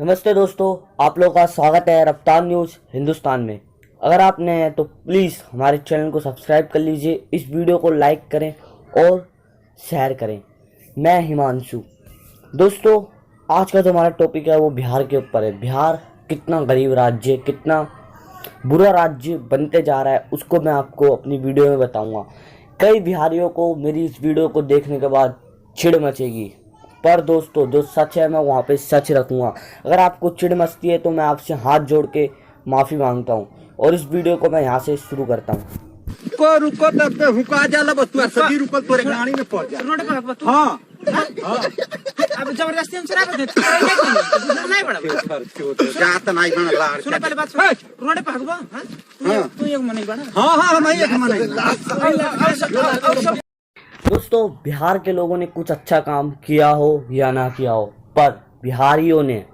नमस्ते दोस्तों, आप लोगों का स्वागत है रफ्तार न्यूज़ हिंदुस्तान में। अगर आप नए हैं तो प्लीज़ हमारे चैनल को सब्सक्राइब कर लीजिए, इस वीडियो को लाइक करें और शेयर करें। मैं हिमांशु। दोस्तों, आज का जो हमारा टॉपिक है वो बिहार के ऊपर है। बिहार कितना गरीब राज्य, कितना बुरा राज्य बनते जा रहा है, उसको मैं आपको अपनी वीडियो में बताऊँगा। कई बिहारियों को मेरी इस वीडियो को देखने के बाद चिढ़ मचेगी, पर दोस्तों जो सच है मैं वहाँ पे सच रखूँगा। अगर आपको चिढ़ मचती है तो मैं आपसे हाथ जोड़ के माफ़ी मांगता हूँ और इस वीडियो को मैं यहाँ से शुरू करता हूँ। को रुको तब पे हुका जाला बस तू सभी रुकल तोरे गाड़ी में पहुंच जा। रोड पे भागबा तू। हां अब जबरदस्ती हम चला बते नहीं बड़ा जात नहीं बन ला। सुन पहले बात सुन। रोड पे भागबा हां तू एक मन नहीं बड़ा। हां हम नहीं एक मन नहीं। दोस्तों, बिहार के लोगों ने कुछ अच्छा काम किया हो या ना किया हो, पर बिहारियों ने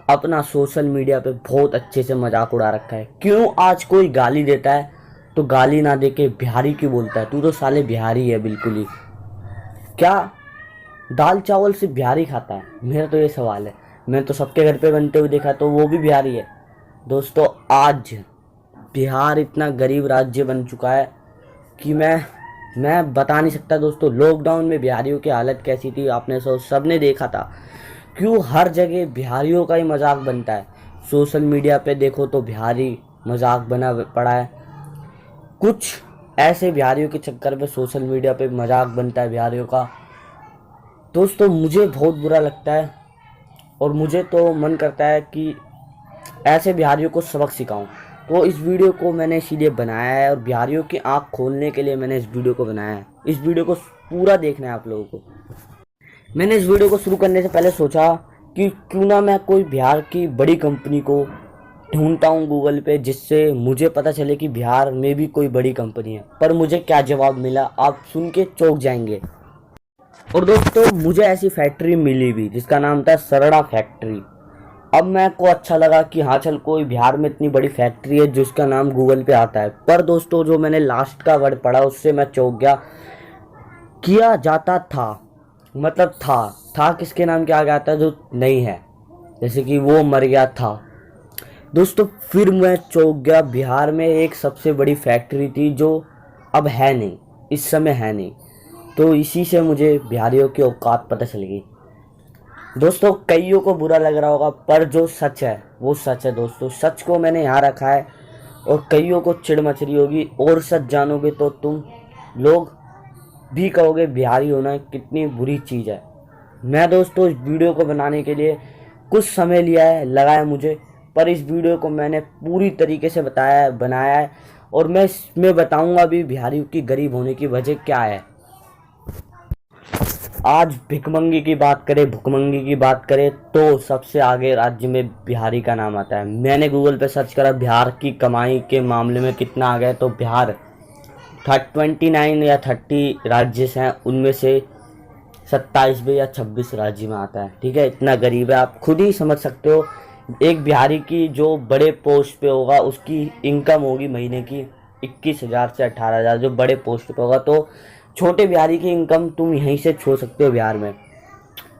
अपना सोशल मीडिया पे बहुत अच्छे से मजाक उड़ा रखा है। क्यों आज कोई गाली देता है तो गाली ना दे के बिहारी क्यों बोलता है? तू तो साले बिहारी है बिल्कुल ही। क्या दाल चावल सिर्फ बिहारी खाता है? मेरा तो ये सवाल है। मैं तो सबके घर पे बनते हुए देखा तो वो भी बिहारी है। दोस्तों, आज बिहार इतना गरीब राज्य बन चुका है कि मैं बता नहीं सकता। दोस्तों, लॉकडाउन में बिहारियों की हालत कैसी थी आपने सबने देखा था। क्यों हर जगह बिहारियों का ही मजाक बनता है। सोशल मीडिया पे देखो तो बिहारी मजाक बना पड़ा है। कुछ ऐसे बिहारियों के चक्कर में सोशल मीडिया पे मजाक बनता है बिहारियों का। दोस्तों, मुझे बहुत बुरा लगता है और मुझे तो मन करता है कि ऐसे बिहारियों को सबक सिखाऊं। तो इस वीडियो को मैंने इसीलिए बनाया है और बिहारियों की आंख खोलने के लिए मैंने इस वीडियो को बनाया है। इस वीडियो को पूरा देखना है आप लोगों को। मैंने इस वीडियो को शुरू करने से पहले सोचा कि क्यों ना मैं कोई बिहार की बड़ी कंपनी को ढूंढता हूँ गूगल पे, जिससे मुझे पता चले कि बिहार में भी कोई बड़ी कंपनी है। पर मुझे क्या जवाब मिला आप सुन के चौंक जाएंगे। और दोस्तों, मुझे ऐसी फैक्ट्री मिली भी जिसका नाम था सरड़ा फैक्ट्री। अब मैं को अच्छा लगा कि हाँ चल कोई बिहार में इतनी बड़ी फैक्ट्री है जिसका नाम गूगल पे आता है। पर दोस्तों, जो मैंने लास्ट का वर्ड पढ़ा उससे मैं चौंक गया। किया जाता था, मतलब था किसके नाम क्या गया था जो नहीं है, जैसे कि वो मर गया था। दोस्तों, फिर मैं चौंक गया। बिहार में एक सबसे बड़ी फैक्ट्री थी जो अब है नहीं, इस समय है नहीं। तो इसी से मुझे बिहारियों की औकात पता चल गई। दोस्तों, कईयों को बुरा लग रहा होगा पर जो सच है वो सच है। दोस्तों, सच को मैंने यहाँ रखा है और कईयों को चिढ़ मच रही होगी और सच जानोगे तो तुम लोग भी कहोगे बिहारी होना कितनी बुरी चीज़ है। मैं दोस्तों इस वीडियो को बनाने के लिए कुछ समय लगा है मुझे, पर इस वीडियो को मैंने पूरी तरीके से बनाया है और मैं इसमें बताऊंगा भी बिहारियों की गरीब होने की वजह क्या है। आज भिखमंगी की बात करें, भुखमंगी की बात करें तो सबसे आगे राज्य में बिहारी का नाम आता है। मैंने गूगल पे सर्च करा बिहार की कमाई के मामले में कितना आ गया, तो बिहार 29 या 30 राज्य हैं, उनमें से 27वें या 26 राज्य में आता है। ठीक है, इतना गरीब है, आप खुद ही समझ सकते हो। एक बिहारी की जो बड़े पोस्ट पे होगा उसकी इनकम होगी महीने की 21,000 से 18,000, जो बड़े पोस्ट पे होगा। तो छोटे बिहारी की इनकम तुम यहीं से छोड़ सकते हो बिहार में।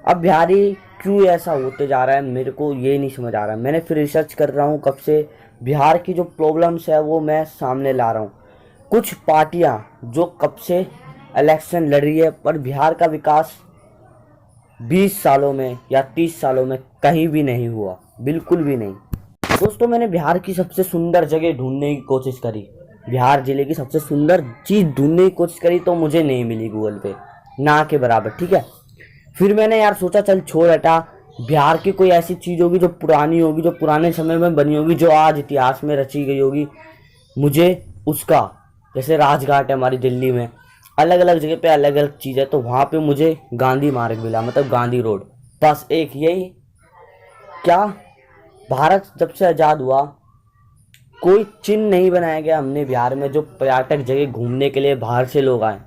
अब बिहारी क्यों ऐसा होते जा रहा है मेरे को ये नहीं समझ आ रहा है। मैंने फिर रिसर्च कर रहा हूँ कब से, बिहार की जो प्रॉब्लम्स है वो मैं सामने ला रहा हूँ। कुछ पार्टियाँ जो कब से इलेक्शन लड़ रही है पर बिहार का विकास 20 सालों में या 30 सालों में कहीं भी नहीं हुआ, बिल्कुल भी नहीं। दोस्तों, मैंने बिहार की सबसे सुंदर जगह ढूंढने की कोशिश करी, बिहार जिले की सबसे सुंदर चीज़ ढूंढने की कोशिश करी तो मुझे नहीं मिली गूगल पे, ना के बराबर। ठीक है, फिर मैंने यार सोचा चल छोड़ हटा, बिहार की कोई ऐसी चीज़ होगी जो पुरानी होगी, जो पुराने समय में बनी होगी, जो आज इतिहास में रची गई होगी। मुझे उसका, जैसे राजघाट है हमारी दिल्ली में, अलग अलग जगह पे अलग अलग चीज़ है, तो वहाँ पे मुझे गांधी मार्ग मिला, मतलब गांधी रोड। बस एक यही, क्या भारत जब से आज़ाद हुआ कोई चिन्ह नहीं बनाया गया हमने बिहार में जो पर्यटक जगह घूमने के लिए बाहर से लोग आए।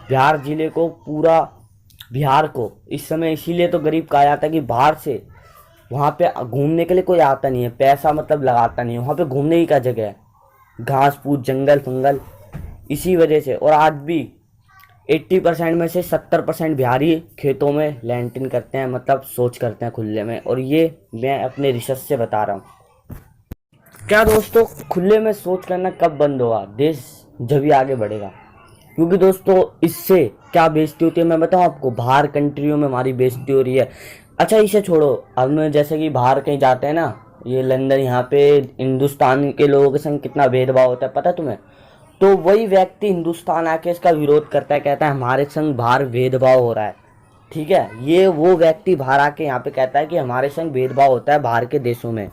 बिहार जिले को, पूरा बिहार को इस समय इसीलिए तो गरीब कहा जाता है कि बाहर से वहाँ पे घूमने के लिए कोई आता नहीं है, पैसा मतलब लगाता नहीं है। वहाँ पे घूमने की क्या जगह है, घास फूस, जंगल फंगल, इसी वजह से। और आज भी 80% में से 70% बिहारी खेतों में लैंटिन करते हैं, मतलब शौच करते हैं खुले में। और ये मैं अपने रिसर्च से बता रहा हूँ। क्या दोस्तों, खुले में शौच करना कब बंद होगा? देश जब ही आगे बढ़ेगा। क्योंकि दोस्तों इससे क्या बेइज्जती होती है मैं बताऊँ आपको, बाहर कंट्रियों में हमारी बेइज्जती हो रही है। अच्छा इसे छोड़ो, हम जैसे कि बाहर कहीं जाते हैं ना, ये लंदन, यहाँ पे हिंदुस्तान के लोगों के संग कितना भेदभाव होता है पता है तुम्हें? तो वही व्यक्ति हिंदुस्तान आके इसका विरोध करता है, कहता है हमारे संग बाहर भेदभाव हो रहा है। ठीक है, ये वो व्यक्ति बाहर आके यहाँ पे कहता है कि हमारे संग भेदभाव होता है बाहर के देशों में।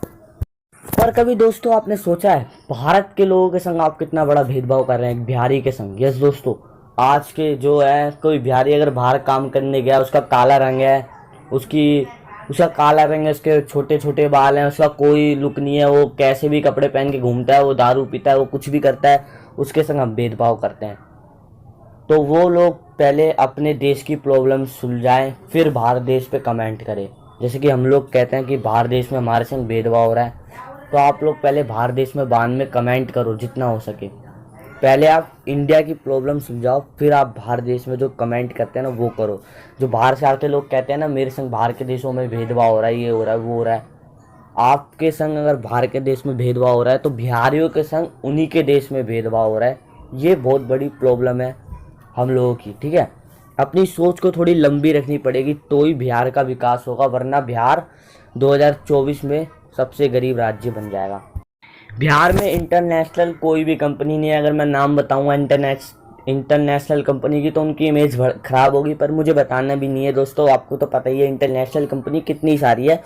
पर कभी दोस्तों आपने सोचा है भारत के लोगों के संग आप कितना बड़ा भेदभाव कर रहे हैं एक बिहारी के संग? यस दोस्तों, आज के जो है कोई बिहारी अगर बाहर काम करने गया, उसका काला रंग है, उसका काला रंग है, उसके छोटे छोटे बाल हैं, उसका कोई लुक नहीं है, वो कैसे भी कपड़े पहन के घूमता है, वो दारू पीता है, वो कुछ भी करता है, उसके संग हम भेदभाव करते हैं। तो वो लोग पहले अपने देश की प्रॉब्लम सुलझाएं, फिर बाहर देश पे कमेंट करें। जैसे कि हम लोग कहते हैं कि बाहर देश में हमारे संग भेदभाव हो रहा है, तो आप लोग पहले बाहर देश में बाद में कमेंट करो जितना हो सके। पहले आप इंडिया की प्रॉब्लम सुलझाओ, फिर आप बाहर देश में जो कमेंट करते हैं ना वो करो। जो बाहर से आके लोग कहते हैं ना मेरे संग बाहर के देशों में भेदभाव हो रहा है, ये हो रहा है, वो हो रहा है, आपके संग अगर बाहर के देश में भेदभाव हो रहा है तो बिहारियों के संग उन्हीं के देश में भेदभाव हो रहा है। ये बहुत बड़ी प्रॉब्लम है हम लोगों की। ठीक है, अपनी सोच को थोड़ी लंबी रखनी पड़ेगी तो ही बिहार का विकास होगा, वरना बिहार 2024 में सबसे गरीब राज्य बन जाएगा। बिहार में इंटरनेशनल कोई भी कंपनी नहीं है। अगर मैं नाम बताऊंगा इंटरनेशनल कंपनी की तो उनकी इमेज खराब होगी, पर मुझे बताना भी नहीं है दोस्तों, आपको तो पता ही है इंटरनेशनल कंपनी कितनी सारी है।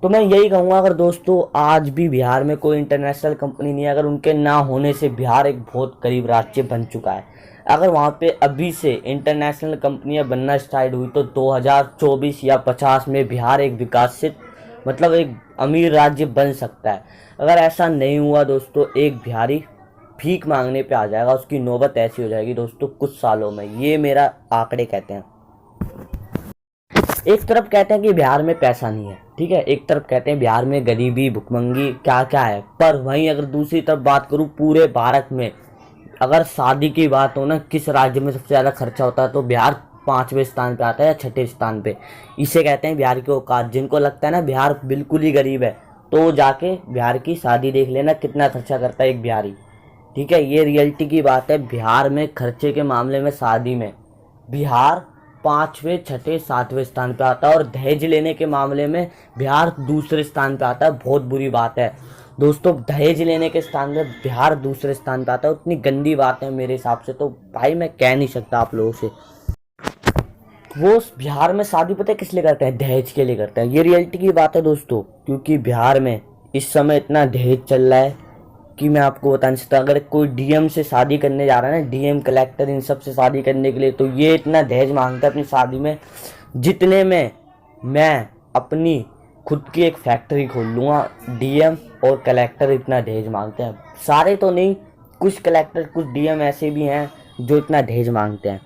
तो मैं यही कहूँगा, अगर दोस्तों आज भी बिहार में कोई इंटरनेशनल कंपनी नहीं है, अगर उनके ना होने से बिहार एक बहुत गरीब राज्य बन चुका है। अगर वहाँ पे अभी से इंटरनेशनल कंपनियाँ बनना स्टार्ट हुई तो 2024 या 50 में बिहार एक विकसित, मतलब एक अमीर राज्य बन सकता है। अगर ऐसा नहीं हुआ दोस्तों, एक बिहारी भीख मांगने पे आ जाएगा, उसकी नौबत ऐसी हो जाएगी दोस्तों कुछ सालों में। ये मेरा आंकड़े कहते हैं। एक तरफ कहते हैं कि बिहार में पैसा नहीं है, ठीक है, एक तरफ कहते हैं बिहार में गरीबी, भुखमंगी, क्या क्या है, पर वहीं अगर दूसरी तरफ बात करूं पूरे भारत में, अगर शादी की बात हो ना, किस राज्य में सबसे ज़्यादा खर्चा होता है तो बिहार 5वें स्थान पे आता है या 6ठे स्थान पे। इसे कहते हैं बिहार की औकात। जिनको लगता है ना बिहार बिल्कुल ही गरीब है तो जाके बिहार की शादी देख लेना कितना खर्चा करता है एक बिहारी। ठीक है, ये रियलिटी की बात है। बिहार में खर्चे के मामले में, शादी में बिहार 5वें, 6ठे, 7वें स्थान पे आता है, और दहेज लेने के मामले में बिहार दूसरे स्थान पे आता है। बहुत बुरी बात है दोस्तों, दहेज लेने के स्थान में बिहार दूसरे स्थान पे आता है। उतनी गंदी बात है मेरे हिसाब से, तो भाई मैं कह नहीं सकता आप लोगों से। वो बिहार में शादी पता है किस लिए करते हैं? दहेज के लिए करते हैं। ये रियलिटी की बात है दोस्तों, क्योंकि बिहार में इस समय इतना दहेज चल रहा है कि मैं आपको बता नहीं सकता। अगर कोई डीएम से शादी करने जा रहा है ना, डीएम, कलेक्टर, इन सब से शादी करने के लिए, तो ये इतना दहेज मांगता है अपनी शादी में, जितने में मैं अपनी खुद की एक फैक्ट्री खोल लूँगा। डीएम और कलेक्टर इतना दहेज मांगते हैं, सारे तो नहीं, कुछ कलेक्टर, कुछ डीएम ऐसे भी हैं जो इतना दहेज मांगते हैं।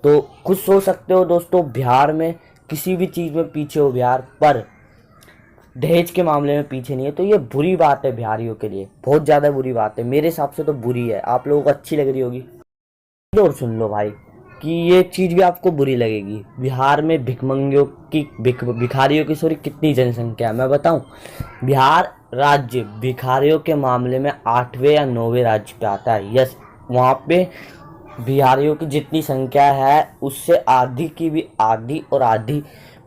तो खुद सोच सकते हो दोस्तों, बिहार में किसी भी चीज़ में पीछे हो बिहार, पर दहेज के मामले में पीछे नहीं है। तो ये बुरी बात है बिहारियों के लिए, बहुत ज़्यादा बुरी बात है। मेरे हिसाब से तो बुरी है, आप लोगों को अच्छी लग रही होगी और सुन लो भाई कि ये चीज़ भी आपको बुरी लगेगी। बिहार में भिखमंगियों की, भिखारियों की सॉरी कितनी जनसंख्या है मैं बताऊं? बिहार राज्य भिखारियों के मामले में 8वें या 9वें राज्य पे आता है। यस, वहाँ पे बिहारियों की जितनी संख्या है उससे आधी की भी आधी और आधी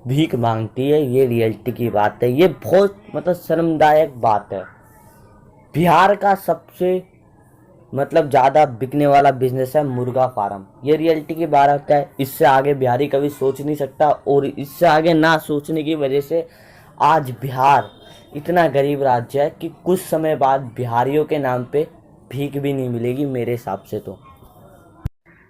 भीख मांगती है। ये रियलिटी की बात है, ये बहुत मतलब शर्मदायक बात है। बिहार का सबसे मतलब ज़्यादा बिकने वाला बिजनेस है मुर्गा फार्म। ये रियलिटी की बात है, इससे आगे बिहारी कभी सोच नहीं सकता, और इससे आगे ना सोचने की वजह से आज बिहार इतना गरीब राज्य है कि कुछ समय बाद बिहारियों के नाम पे भीख भी नहीं मिलेगी मेरे हिसाब से। तो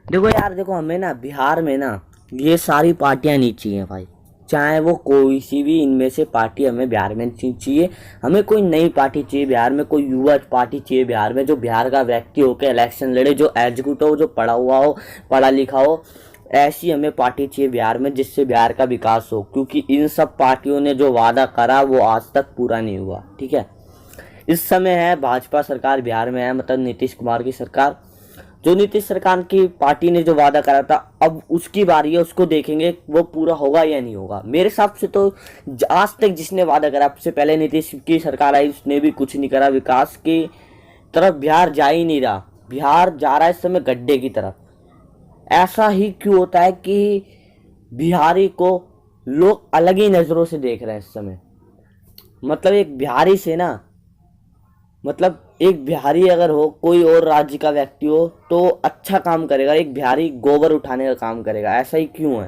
देखो यार, देखो हमें ना बिहार में ना ये सारी पार्टियां नहीं चाहिए भाई, चाहे वो कोई सी भी इनमें से पार्टी हमें बिहार में नहीं चाहिए। हमें कोई नई पार्टी चाहिए बिहार में, कोई युवा पार्टी चाहिए बिहार में, जो बिहार का व्यक्ति होकर इलेक्शन लड़े, जो एजुकेट हो, जो पढ़ा हुआ हो, पढ़ा लिखा हो। ऐसी हमें पार्टी चाहिए बिहार में जिससे बिहार का विकास हो, क्योंकि इन सब पार्टियों ने जो वादा करा वो आज तक पूरा नहीं हुआ। ठीक है, इस समय है भाजपा सरकार बिहार में है, मतलब नीतीश कुमार की सरकार, जो नीतीश सरकार की पार्टी ने जो वादा करा था, अब उसकी बारी है, उसको देखेंगे वो पूरा होगा या नहीं होगा। मेरे हिसाब से तो आज तक जिसने वादा करा, सबसे पहले नीतीश की सरकार आई, उसने भी कुछ नहीं करा। विकास की तरफ बिहार जा ही नहीं रहा, बिहार जा रहा है इस समय गड्ढे की तरफ। ऐसा ही क्यों होता है कि बिहारी को लोग अलग ही नज़रों से देख रहे हैं इस समय। मतलब एक बिहारी से ना, मतलब एक बिहारी अगर हो, कोई और राज्य का व्यक्ति हो तो अच्छा काम करेगा, एक बिहारी गोबर उठाने का काम करेगा। ऐसा ही क्यों है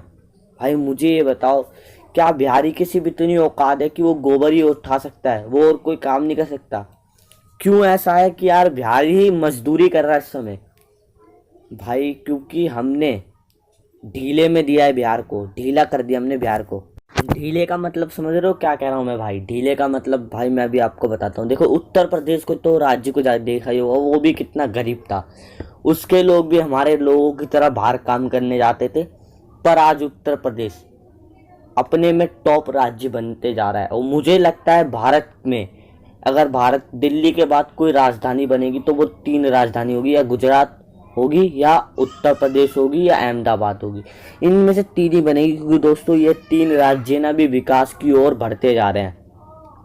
भाई? मुझे ये बताओ, क्या बिहारी की सिर्फ इतनी औकात है कि वो गोबर ही उठा सकता है, वो और कोई काम नहीं कर सकता? क्यों ऐसा है कि यार बिहारी ही मजदूरी कर रहा है इस समय? भाई क्योंकि हमने ढीले में दिया है बिहार को, ढीला कर दिया हमने बिहार को। ढीले का मतलब समझ रहे हो क्या कह रहा हूँ मैं भाई? ढीले का मतलब भाई मैं भी आपको बताता हूँ। देखो उत्तर प्रदेश को तो राज्य को देखा ही होगा, वो भी कितना गरीब था, उसके लोग भी हमारे लोगों की तरह बाहर काम करने जाते थे। पर आज उत्तर प्रदेश अपने में टॉप राज्य बनते जा रहा है। और मुझे लगता है भारत में अगर भारत दिल्ली के बाद कोई राजधानी बनेगी तो वो 3 राजधानी होगी, या गुजरात होगी, या उत्तर प्रदेश होगी, या अहमदाबाद होगी। इनमें से 3 ही बनेगी, क्योंकि दोस्तों ये 3 राज्य ना भी विकास की ओर बढ़ते जा रहे हैं,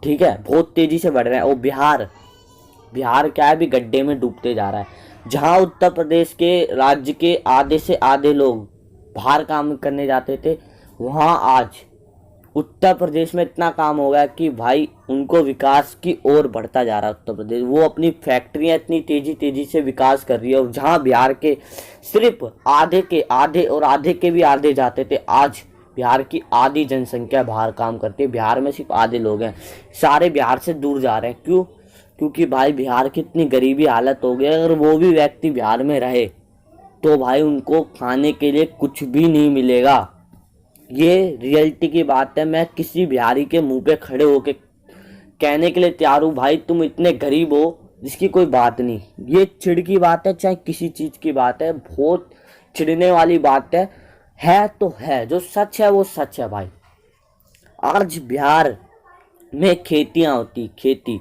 ठीक है, बहुत तेजी से बढ़ रहे हैं। और बिहार क्या है, भी गड्ढे में डूबते जा रहा है। जहां उत्तर प्रदेश के राज्य के आधे से आधे लोग बाहर काम करने जाते थे, वहां आज उत्तर प्रदेश में इतना काम हो गया कि भाई उनको विकास की ओर बढ़ता जा रहा है उत्तर प्रदेश। वो अपनी फैक्ट्रियां इतनी तेजी से विकास कर रही है। और जहां बिहार के सिर्फ आधे के आधे और आधे के भी आधे जाते थे, आज बिहार की आधी जनसंख्या बाहर काम करती है। बिहार में सिर्फ आधे लोग हैं, सारे बिहार से दूर जा रहे हैं। क्यों? क्योंकि भाई बिहार की इतनी गरीबी हालत हो गई, अगर वो भी व्यक्ति बिहार में रहे तो भाई उनको खाने के लिए कुछ भी नहीं मिलेगा। ये रियलिटी की बात है। मैं किसी बिहारी के मुंह पे खड़े होके कहने के लिए तैयार हूँ, भाई तुम इतने गरीब हो जिसकी कोई बात नहीं। ये चिढ़ की बात है, चाहे किसी चीज़ की बात है, बहुत चिढ़ने वाली बात है तो है, जो सच है वो सच है भाई। आज बिहार में खेतियाँ होती, खेती,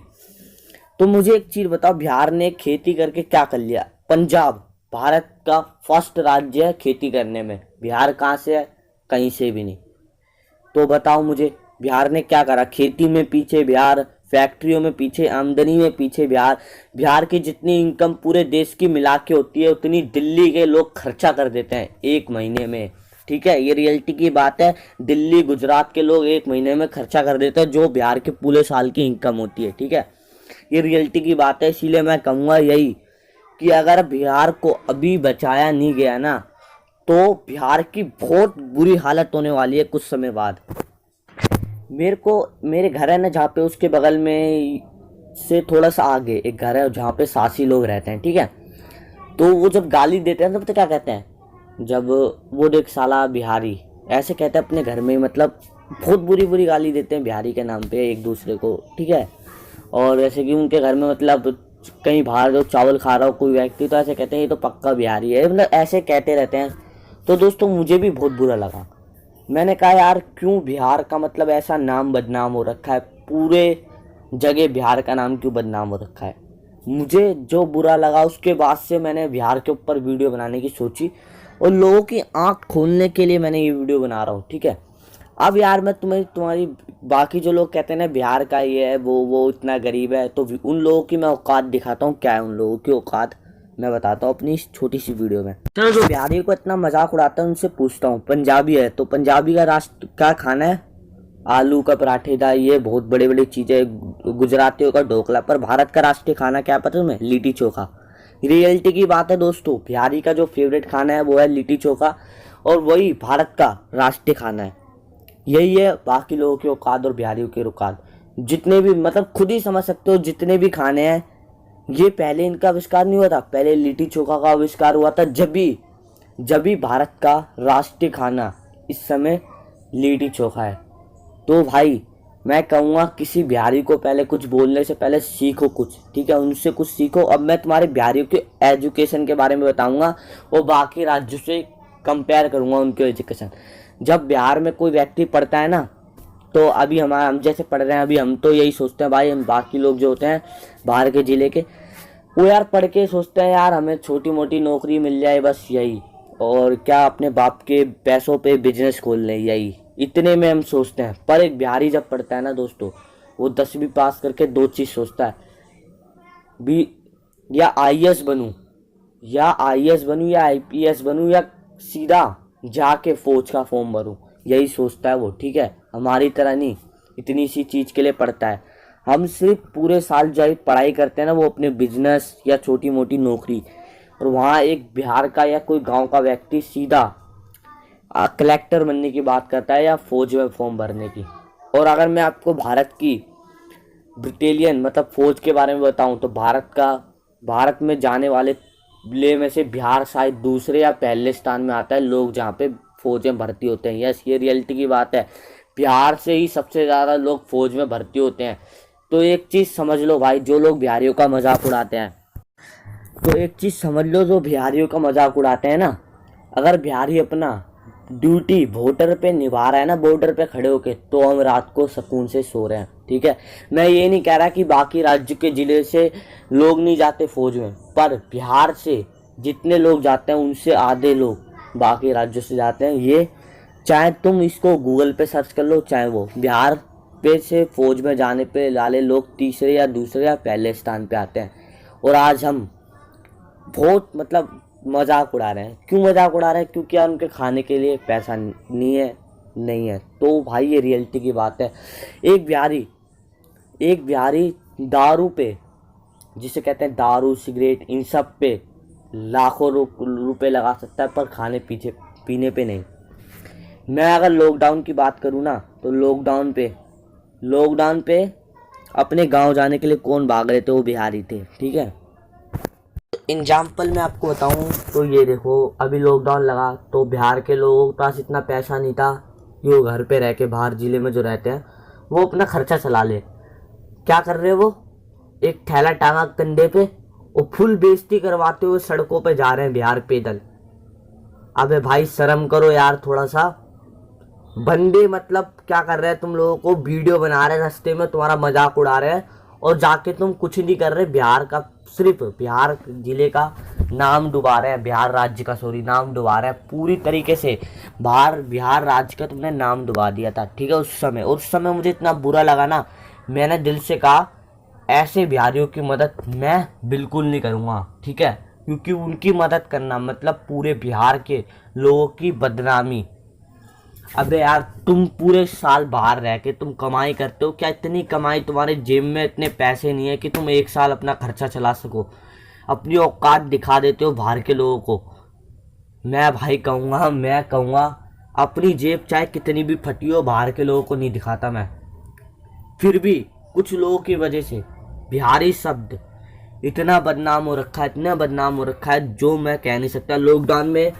तो मुझे एक चीज़ बताओ, बिहार ने खेती करके क्या कर लिया? पंजाब भारत का फर्स्ट राज्य है खेती करने में, बिहार कहाँ से है? कहीं से भी नहीं। तो बताओ मुझे, बिहार ने क्या करा? खेती में पीछे बिहार, फैक्ट्रियों में पीछे, आमदनी में पीछे बिहार। बिहार की जितनी इनकम पूरे देश की मिला के होती है उतनी दिल्ली के लोग खर्चा कर देते हैं 1 महीने में, ठीक है, ये रियलिटी की बात है। दिल्ली गुजरात के लोग 1 महीने में खर्चा कर देते हैं जो बिहार के पूरे साल की इनकम होती है, ठीक है, ये रियलिटी की बात है। इसीलिए मैं कहूँगा यही कि अगर बिहार को अभी बचाया नहीं गया ना तो बिहार की बहुत बुरी हालत होने वाली है कुछ समय बाद। मेरे घर है ना जहाँ पे, उसके बगल में से थोड़ा सा आगे एक घर है जहाँ पे सासी लोग रहते हैं, ठीक है। तो वो जब गाली देते हैं तब तो क्या कहते हैं, जब वो देख साला बिहारी, ऐसे कहते हैं अपने घर में, मतलब बहुत बुरी गाली देते हैं बिहारी के नाम पे एक दूसरे को, ठीक है। और जैसे कि उनके घर में मतलब कहीं बाहर जो चावल खा रहा हो कोई व्यक्ति तो ऐसे कहते हैं ये तो पक्का बिहारी है, मतलब ऐसे कहते रहते हैं। तो दोस्तों मुझे भी बहुत बुरा लगा। मैंने कहा यार क्यों बिहार का मतलब ऐसा नाम बदनाम हो रखा है, पूरे जगह बिहार का नाम क्यों बदनाम हो रखा है। मुझे जो बुरा लगा उसके बाद से मैंने बिहार के ऊपर वीडियो बनाने की सोची और लोगों की आंख खोलने के लिए मैंने ये वीडियो बना रहा हूँ, ठीक है। अब यार मैं तुम्हारी बाकी जो लोग कहते हैं ना बिहार का ये है वो इतना गरीब है, तो उन लोगों की मैं औकात दिखाता हूँ, क्या है उन लोगों की औकात मैं बताता हूँ अपनी इस छोटी सी वीडियो में। चलो जो बिहारी को इतना मजाक उड़ाता है उनसे पूछता हूँ, पंजाबी है तो पंजाबी का राष्ट्र क्या खाना है? आलू का पराठेदार, ये बहुत बड़े बड़ी चीज़ें, गुजरातियों का ढोकला। पर भारत का राष्ट्रीय खाना क्या पता तुम्हें? लिट्टी चोखा। रियलिटी की बात है दोस्तों, बिहारी का जो फेवरेट खाना है वो है लिट्टी चोखा और वही भारत का राष्ट्रीय खाना है। यही है बाकी लोगों की औकात और बिहारियों की औकात। जितने भी मतलब खुद ही समझ सकते हो, जितने भी खाने हैं ये पहले इनका आविष्कार नहीं हुआ था, पहले लिट्टी चोखा का आविष्कार हुआ था जब भी भारत का राष्ट्रीय खाना इस समय लिट्टी चोखा है। तो भाई मैं कहूँगा किसी बिहारी को पहले कुछ बोलने से पहले सीखो कुछ, ठीक है, उनसे कुछ सीखो। अब मैं तुम्हारे बिहारियों के एजुकेशन के बारे में बताऊँगा और बाकी राज्यों से कंपेयर करूँगा उनके एजुकेशन। जब बिहार में कोई व्यक्ति पढ़ता है ना, तो अभी हम जैसे पढ़ रहे हैं, अभी हम तो यही सोचते हैं भाई, हम बाकी लोग जो होते हैं बाहर के ज़िले के, वो यार पढ़ के सोचते हैं यार हमें छोटी मोटी नौकरी मिल जाए बस यही, और क्या अपने बाप के पैसों पे बिजनेस खोल लें यही, इतने में हम सोचते हैं। पर एक बिहारी जब पढ़ता है ना दोस्तों, वो 10वीं पास करके 2 चीज़ सोचता है, भी या आईएएस बनूं या आईपीएस बनूं या सीधा जाके फौज का फॉर्म भरूं, यही सोचता है वो। ठीक है, हमारी तरह नहीं इतनी सी चीज़ के लिए पढ़ता है। हम सिर्फ पूरे साल जो पढ़ाई करते हैं ना, वो अपने बिजनेस या छोटी मोटी नौकरी, और वहाँ एक बिहार का या कोई गांव का व्यक्ति सीधा कलेक्टर बनने की बात करता है या फौज में फॉर्म भरने की। और अगर मैं आपको भारत की ब्रिटेलियन मतलब फौज के बारे में बताऊं तो भारत में जाने वाले जिले में से बिहार शायद दूसरे या पहले स्थान में आता है लोग जहाँ पे फौज में भर्ती होते हैं। यस, ये रियलिटी की बात है, बिहार से ही सबसे ज़्यादा लोग फौज में भर्ती होते हैं। तो एक चीज़ समझ लो भाई, जो लोग बिहारियों का मजाक उड़ाते हैं, तो एक चीज़ समझ लो, जो बिहारियों का मजाक उड़ाते हैं ना, अगर बिहारी अपना ड्यूटी वोटर पे निभा रहा है ना, बॉर्डर पे खड़े होके, तो हम रात को सुकून से सो रहे हैं। ठीक है, मैं ये नहीं कह रहा कि बाकी राज्य के ज़िले से लोग नहीं जाते फौज में, पर बिहार से जितने लोग जाते हैं उनसे आधे लोग बाकी राज्यों से जाते हैं। ये चाहे तुम इसको गूगल पे सर्च कर लो, चाहे वो बिहार पे से फौज में जाने पे वाले लोग तीसरे या दूसरे या पहले स्थान पे आते हैं। और आज हम बहुत मतलब मजाक उड़ा रहे हैं। क्यों मजाक उड़ा रहे हैं? क्योंकि यार उनके खाने के लिए पैसा नहीं है। तो भाई ये रियलिटी की बात है। एक बिहारी दारू पे, जिसे कहते हैं दारू सिगरेट, इन सब पे लाखों रुपए लगा सकता है, पर खाने पीने पे नहीं। मैं अगर लॉकडाउन की बात करूँ ना, तो लॉकडाउन पे अपने गांव जाने के लिए कौन भाग रहे थे? वो बिहारी थे। ठीक है, एग्जाम्पल मैं आपको बताऊं तो ये देखो, अभी लॉकडाउन लगा तो बिहार के लोगों के पास इतना पैसा नहीं था कि वो घर पे रह के, बाहर ज़िले में जो रहते हैं वो अपना खर्चा चला ले। क्या कर रहे वो? एक थैला टांगा कंधे पे और फुल बेइज्जती करवाते हुए सड़कों पे जा रहे हैं बिहार पैदल। अबे भाई शर्म करो यार थोड़ा सा। बंदे मतलब क्या कर रहे हैं, तुम लोगों को वीडियो बना रहे हैं रास्ते में, तुम्हारा मजाक उड़ा रहे हैं, और जाके तुम कुछ नहीं कर रहे, बिहार का सिर्फ बिहार जिले का नाम डुबा रहे हैं, बिहार राज्य का नाम डुबा रहे हैं पूरी तरीके से। बिहार राज्य का तुमने नाम डुबा दिया था। ठीक है, उस समय मुझे इतना बुरा लगा ना, मैंने दिल से कहा ऐसे बिहारियों की मदद मैं बिल्कुल नहीं करूँगा। ठीक है, क्योंकि उनकी मदद करना मतलब पूरे बिहार के लोगों की बदनामी। अबे यार तुम पूरे साल बाहर रह के तुम कमाई करते हो, क्या इतनी कमाई तुम्हारे जेब में इतने पैसे नहीं है कि तुम एक साल अपना खर्चा चला सको? अपनी औकात दिखा देते हो बाहर के लोगों को। मैं कहूँगा अपनी जेब चाहे कितनी भी फटी हो, बाहर के लोगों को नहीं दिखाता मैं। फिर भी कुछ लोगों की वजह से बिहारी शब्द इतना बदनाम हो रखा है जो मैं कह नहीं सकता। लॉकडाउन में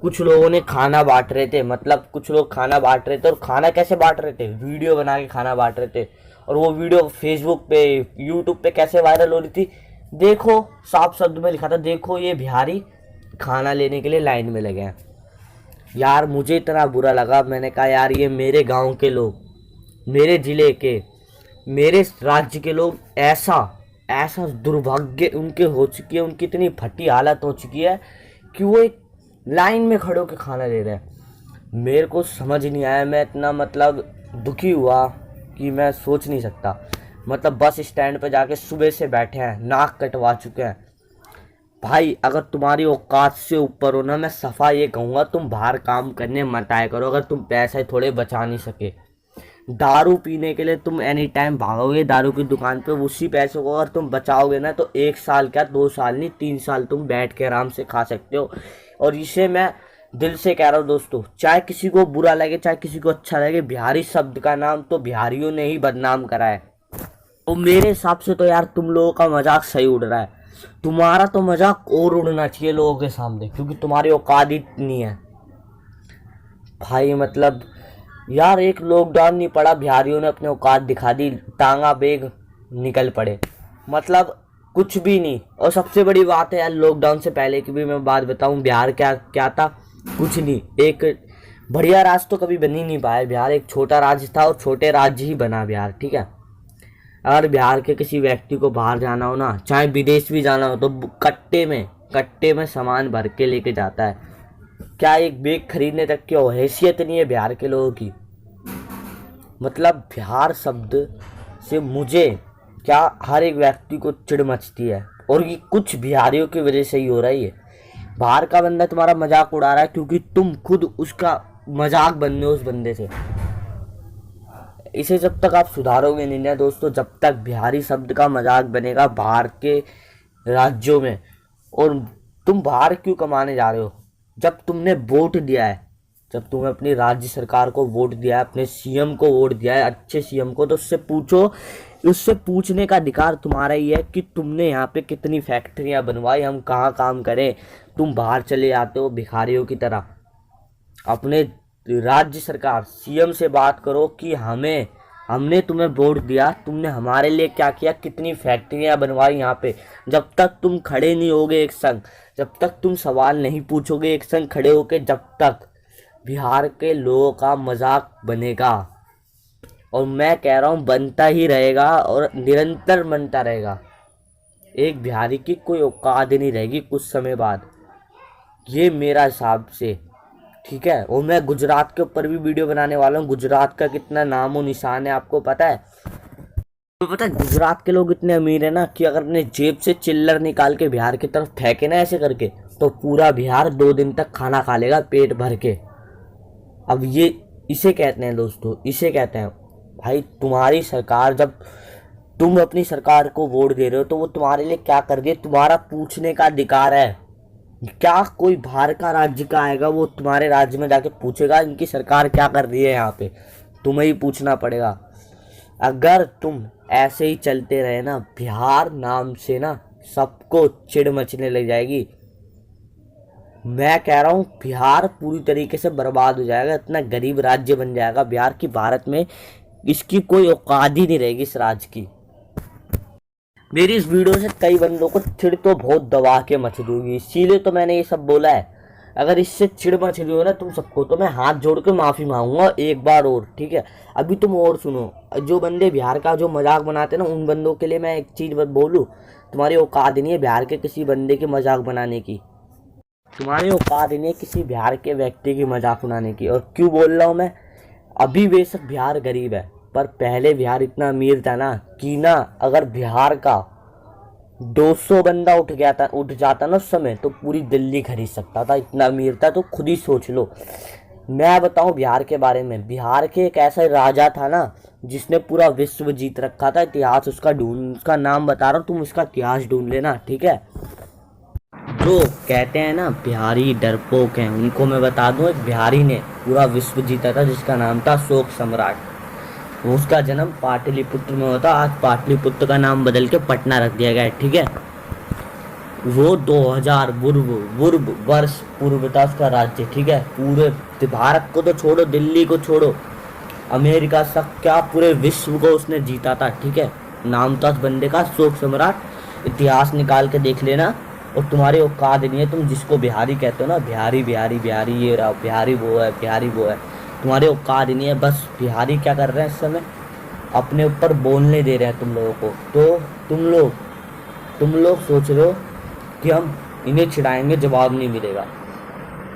कुछ लोगों ने खाना बांट रहे थे, मतलब कुछ लोग खाना बांट रहे थे, और खाना कैसे बांट रहे थे? वीडियो बना के खाना बांट रहे थे, और वो वीडियो फेसबुक पे यूट्यूब पे कैसे वायरल हो रही थी, देखो साफ शब्द में लिखा था, देखो ये बिहारी खाना लेने के लिए लाइन में लगे हैं। यार मुझे इतना बुरा लगा, मैंने कहा यार ये मेरे गाँव के लोग, मेरे ज़िले के, मेरे राज्य के लोग ऐसा दुर्भाग्य उनके हो चुकी है, उनकी इतनी फटी हालत हो चुकी है कि वो एक लाइन में खड़े होकर खाना ले रहे हैं। मेरे को समझ नहीं आया, मैं इतना मतलब दुखी हुआ कि मैं सोच नहीं सकता। मतलब बस स्टैंड पे जाके सुबह से बैठे हैं, नाक कटवा चुके हैं। भाई अगर तुम्हारी औकात से ऊपर हो ना, मैं सफा ये कहूँगा तुम बाहर काम करने मत आया करो, अगर तुम पैसे थोड़े बचा नहीं सके। दारू पीने के लिए तुम एनी टाइम भागोगे दारू की दुकान पे, उसी पैसों को अगर तुम बचाओगे ना, तो 1 साल क्या 2 साल नहीं 3 साल तुम बैठ के आराम से खा सकते हो। और इसे मैं दिल से कह रहा हूँ दोस्तों, चाहे किसी को बुरा लगे चाहे किसी को अच्छा लगे, बिहारी शब्द का नाम तो बिहारियों ने ही बदनाम करा है। तो मेरे हिसाब से तो यार तुम लोगों का मजाक सही उड़ रहा है, तुम्हारा तो मजाक और उड़ना चाहिए लोगों के सामने, क्योंकि तुम्हारी औकात इतनी है भाई। मतलब यार एक लॉकडाउन नहीं पड़ा, बिहारियों ने अपनी औकात दिखा दी, टांगा बेग निकल पड़े, मतलब कुछ भी नहीं। और सबसे बड़ी बात है यार, लॉकडाउन से पहले की भी मैं बात बताऊं, बिहार क्या था? कुछ नहीं, एक बढ़िया राज्य तो कभी बन ही नहीं पाया बिहार। एक छोटा राज्य था और छोटे राज्य ही बना बिहार। ठीक है, अगर बिहार के किसी व्यक्ति को बाहर जाना हो ना, चाहे विदेश भी जाना हो, तो कट्टे में सामान भर के लेके जाता है। क्या एक बैग खरीदने तक की हैसियत नहीं है बिहार के लोगों की। मतलब बिहार शब्द से मुझे क्या हर एक व्यक्ति को चिढ़ मचती है, और ये कुछ बिहारियों की वजह से ही हो रही है। बाहर का बंदा तुम्हारा मजाक उड़ा रहा है क्योंकि तुम खुद उसका मजाक बन रहे हो उस बंदे से। इसे जब तक आप सुधारोगे नहीं ना दोस्तों, जब तक बिहारी शब्द का मजाक बनेगा बाहर के राज्यों में। और तुम बाहर क्यों कमाने जा रहे हो? जब तुमने वोट दिया है, जब तुमने अपनी राज्य सरकार को वोट दिया है, अपने सीएम को वोट दिया है, अच्छे सीएम को, तो उससे पूछो। उससे पूछने का अधिकार तुम्हारा ही है कि तुमने यहाँ पे कितनी फैक्ट्रियाँ बनवाई, हम कहाँ काम करें। तुम बाहर चले जाते हो भिखारियों की तरह। अपने राज्य सरकार सीएम से बात करो कि हमने तुम्हें वोट दिया, तुमने हमारे लिए क्या किया, कितनी फैक्ट्रियां बनवाई यहाँ पे। जब तक तुम खड़े नहीं होगे एक संग, जब तक तुम सवाल नहीं पूछोगे एक संग खड़े होके, जब तक बिहार के लोगों का मजाक बनेगा। और मैं कह रहा हूँ बनता ही रहेगा और निरंतर बनता रहेगा। एक बिहारी की कोई औकात नहीं रहेगी कुछ समय बाद, ये मेरा हिसाब से, ठीक है। और मैं गुजरात के ऊपर भी वीडियो बनाने वाला हूँ। गुजरात का कितना नाम और निशान है आपको पता है? तो पता है गुजरात के लोग इतने अमीर है ना कि अगर अपने जेब से चिल्लर निकाल के बिहार की तरफ फेंके ना ऐसे करके, तो पूरा बिहार 2 दिन तक खाना खा लेगा पेट भर के। अब ये इसे कहते हैं दोस्तों, इसे कहते हैं भाई तुम्हारी सरकार, जब तुम अपनी सरकार को वोट दे रहे हो तो वो तुम्हारे लिए क्या कर रही है, तुम्हारा पूछने का अधिकार है। क्या कोई बाहर का राज्य का आएगा वो तुम्हारे राज्य में जाके पूछेगा इनकी सरकार क्या कर रही है यहाँ पे? तुम्हें ही पूछना पड़ेगा। अगर तुम ऐसे ही चलते रहे ना, बिहार नाम से ना सबको चिढ़ मचने लग जाएगी। मैं कह रहा हूँ बिहार पूरी तरीके से बर्बाद हो जाएगा, इतना गरीब राज्य बन जाएगा बिहार की, भारत में इसकी कोई औकात ही नहीं रहेगी इस राज्य की। मेरी इस वीडियो से कई बंदों को चिढ़ तो बहुत दबा के मच दूंगी, इसीलिए तो मैंने ये सब बोला है। अगर इससे चिढ़ मच रही हो ना तुम सबको, तो मैं हाथ जोड़ के माफ़ी मांगूंगा एक बार और, ठीक है। अभी तुम और सुनो, जो बंदे बिहार का जो मजाक बनाते हैं ना, उन बंदों के लिए मैं एक चीज़ बोलूँ, तुम्हारी औकात नहीं है बिहार के किसी बंदे की मजाक बनाने की। तुम्हारी औकात नहीं है किसी बिहार के व्यक्ति की मजाक बनाने की। और क्यों बोल रहा हूँ मैं? अभी बेशक बिहार गरीब है, पर पहले बिहार इतना अमीर था ना कि ना, अगर बिहार का 200 बंदा उठ जाता ना उस समय, तो पूरी दिल्ली खरीद सकता था, इतना अमीर था। तो खुद ही सोच लो। मैं बताऊं बिहार के बारे में, बिहार के एक ऐसा राजा था ना जिसने पूरा विश्व जीत रखा था। इतिहास उसका नाम बता रहा हूँ, तुम उसका इतिहास ढूंढ लेना, ठीक है। जो कहते हैं ना बिहारी डरपोक हैं, उनको मैं बता दूं, एक बिहारी ने पूरा विश्व जीता था जिसका नाम था अशोक सम्राट। उसका जन्म पाटलिपुत्र में होता, आज पाटलिपुत्र का नाम बदल के पटना रख दिया गया है, ठीक है। वो 2000 वर्ष पूर्व था उसका राज्य, ठीक है। पूरे भारत को तो छोड़ो, दिल्ली को छोड़ो, अमेरिका सब क्या पूरे विश्व को उसने जीता था, ठीक है। नाम था उस बंदे का अशोक सम्राट। इतिहास निकाल के देख लेना। और तुम्हारी औकात नहीं है, तुम जिसको बिहारी कहते हो ना, बिहारी बिहारी बिहारी, ये रहा बिहारी वो है, बिहारी वो है, तुम्हारी औकात नहीं है। बस बिहारी क्या कर रहे हैं इस समय, अपने ऊपर बोलने दे रहे हैं तुम लोगों को। तो तुम लोग सोच रहे हो कि हम इन्हें छिड़ाएंगे, जवाब नहीं मिलेगा।